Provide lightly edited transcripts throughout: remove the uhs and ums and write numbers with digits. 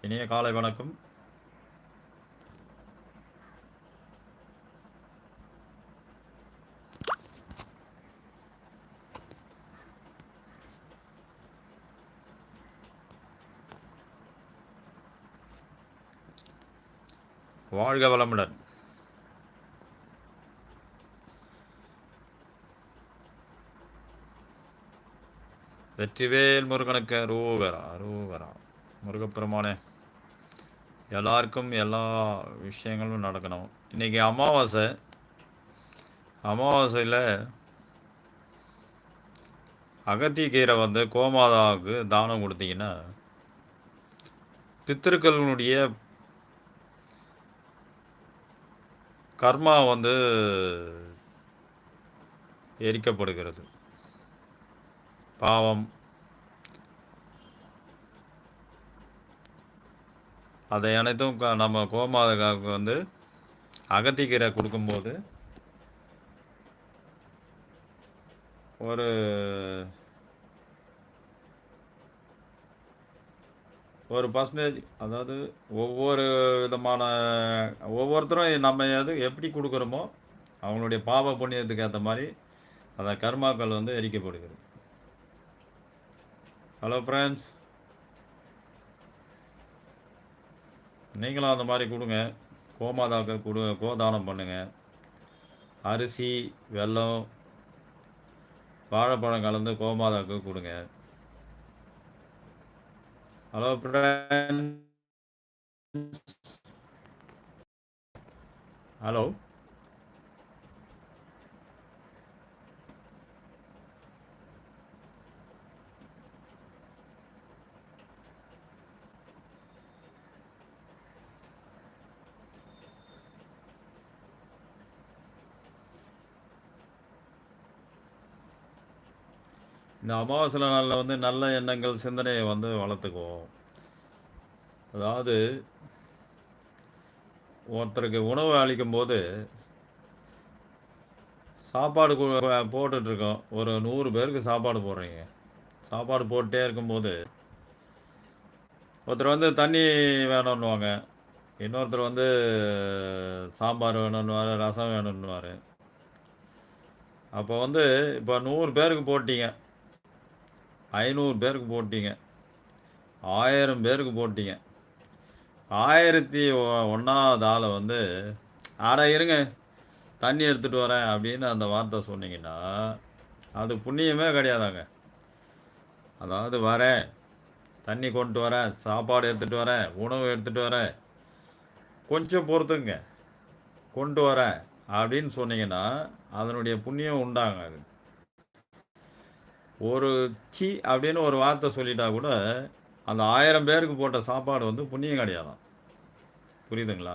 இனிய காலை வணக்கம். வாழ்க வளமுடன். வெற்றிவேல் முருகனுக்கு அரோகரா அரோகரா. முருகப்பெருமானே, எல்லாருக்கும் எல்லா விஷயங்களும் நடக்கணும். இன்னைக்கு அமாவாசை. அமாவாசையில் அகத்திக்கீரை கோமாதாவுக்கு தானம் கொடுத்தீங்கன்னா பித்திருக்களுடைய கர்மா எரிக்கப்படுகிறது. பாவம் அதை அனைத்தும் நம்ம கோமாதாவுக்கு அகத்திக்கீரை கொடுக்கும்போது ஒரு ஒரு பர்சன்டேஜ், அதாவது ஒவ்வொருத்தரும் நம்ம எப்படி கொடுக்குறோமோ அவங்களுடைய பாவ புண்ணியத்துக்கு ஏற்ற மாதிரி அந்த கர்மாக்கள் எரிக்கப்படுகிறது. ஹலோ ஃப்ரெண்ட்ஸ், நீங்களும் அந்த மாதிரி கொடுங்க. கோமாதாவுக்கு கோதானம் பண்ணுங்கள். அரிசி, வெல்லம், வாழைப்பழம் கலந்து கோமாதாவுக்கு கொடுங்க. Hello friends, hello. இந்த அமாவாசை நாளில் நல்ல எண்ணங்கள், சிந்தனையை வளர்த்துக்குவோம். அதாவது ஒருத்தருக்கு உணவு அளிக்கும் போது சாப்பாடு போட்டுட்ருக்கோம். ஒரு 100 பேருக்கு சாப்பாடு போடுறீங்க. சாப்பாடு போட்டே இருக்கும்போது ஒருத்தர் தண்ணி வேணும்னுவாங்க, இன்னொருத்தர் சாம்பார் வேணும்னுவார், ரசம் வேணும்னுவார். அப்போ இப்போ 100 பேருக்கு போட்டீங்க, 500 பேருக்கு போட்டீங்க, 1000 பேருக்கு போட்டீங்க. 1001வது ஆளை ஆட இருங்க தண்ணி எடுத்துகிட்டு வரேன் அப்படின்னு அந்த வார்த்தை சொன்னீங்கன்னா அது புண்ணியமே கிடையாதாங்க. அதாவது வரேன், தண்ணி கொண்டு வரேன், சாப்பாடு எடுத்துகிட்டு வரேன், உணவு எடுத்துகிட்டு வரேன், கொஞ்சம் பொறுத்துங்க, கொண்டு வரேன் அப்படின்னு சொன்னீங்கன்னா அதனுடைய புண்ணியம் உண்டாங்க. அது ஒரு சி அப்படின்னு ஒரு வார்த்தை சொல்லிட்டா கூட அந்த 1000 பேருக்கு போட்ட சாப்பாடு புண்ணியம் கிடையாதான். புரியுதுங்களா?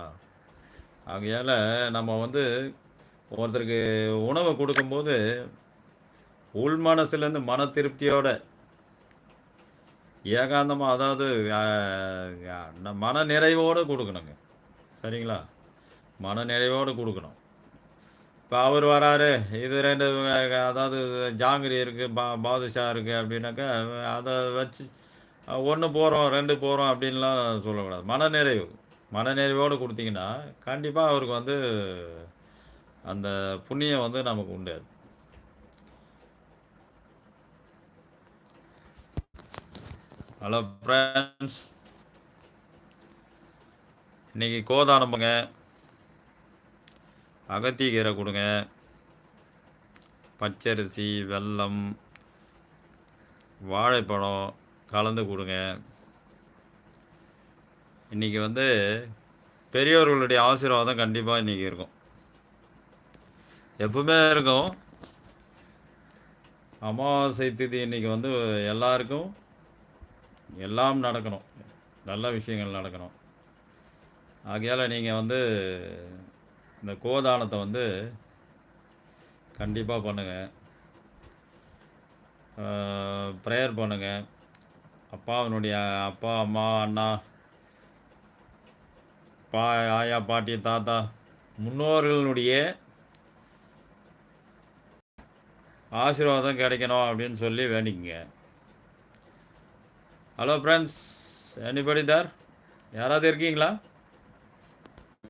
ஆகையால் நம்ம ஒருத்தருக்கு உணவை கொடுக்கும்போது உள் மனசுலேருந்து மன திருப்தியோட ஏகாந்தமாக, அதாவது மன நிறைவோடு கொடுக்கணுங்க. சரிங்களா? மன நிறைவோடு கொடுக்கணும். இப்போ அவர் வராரு, இது 2 அதாவது ஜாங்கிரி இருக்குது, பாதுஷா இருக்குது அப்படின்னாக்கா அதை வச்சு 1 போகிறோம் 2 போகிறோம் அப்படின்லாம் சொல்லக்கூடாது. மனநிறைவோடு கொடுத்தீங்கன்னா கண்டிப்பாக அவருக்கு அந்த புண்ணியம் நமக்கு உண்டு. ஹலோ ஃப்ரெண்ட்ஸ், இன்றைக்கி கோதானம் பண்ணுங்க, அகத்திக்கீரை கொடுங்க, பச்சரிசி, வெல்லம், வாழைப்பழம் கலந்து கொடுங்க. இன்றைக்கி பெரியவர்களுடைய ஆசீர்வாதம் கண்டிப்பாக இன்றைக்கி இருக்கும், எப்பவுமே இருக்கும். அமாவாசை திதி இன்றைக்கி எல்லாருக்கும் எல்லாம் நடக்கணும், நல்ல விஷயங்கள் நடக்கணும். ஆகையால் நீங்கள் இந்த கோதானத்தை கண்டிப்பாக பண்ணுங்கள். ப்ரேயர் பண்ணுங்கள். அப்பாவினுடைய அப்பா, அம்மா, அண்ணா, ஆயா, பாட்டி, தாத்தா, முன்னோர்களுடைய ஆசீர்வாதம் கிடைக்கணும் அப்படின்னு சொல்லி வேண்டிக்கங்க. Hello friends, anybody there? யாராவது இருக்கீங்களா?